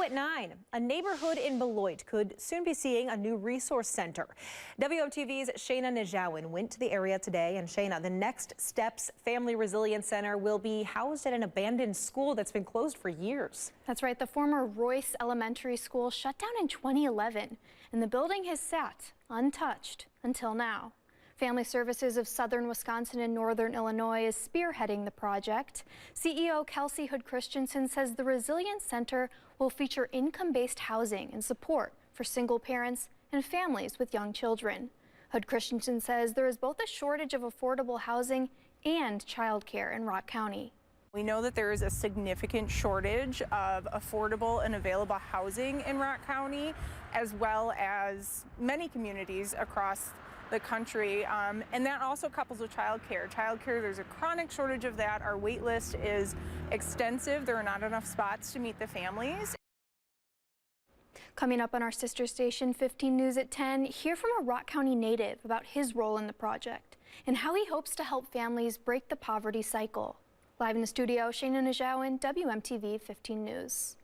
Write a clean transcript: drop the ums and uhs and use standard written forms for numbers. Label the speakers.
Speaker 1: at 9. A neighborhood in Beloit could soon be seeing a new resource center. WMTV's Shayna Najawin went to the area today. And Shayna, the Next Steps Family Resilience Center will be housed at an abandoned school that's been closed for years.
Speaker 2: That's right. The former Royce Elementary School shut down in 2011, and the building has sat untouched until now. Family Services of Southern Wisconsin and Northern Illinois is spearheading the project. CEO Kelsey Hood Christensen says the Resilience Center will feature income-based housing and support for single parents and families with young children. Hood Christensen says there is both a shortage of affordable housing and childcare in Rock County.
Speaker 3: We know that there is a significant shortage of affordable and available housing in Rock County, as well as many communities across the country, and that also couples with childcare. Childcare, there's a chronic shortage of that. Our wait list is extensive. There are not enough spots to meet the families.
Speaker 2: Coming up on our sister station, 15 News at 10, hear from a Rock County native about his role in the project and how he hopes to help families break the poverty cycle. Live in the studio, Shayna Najawin, WMTV 15 News.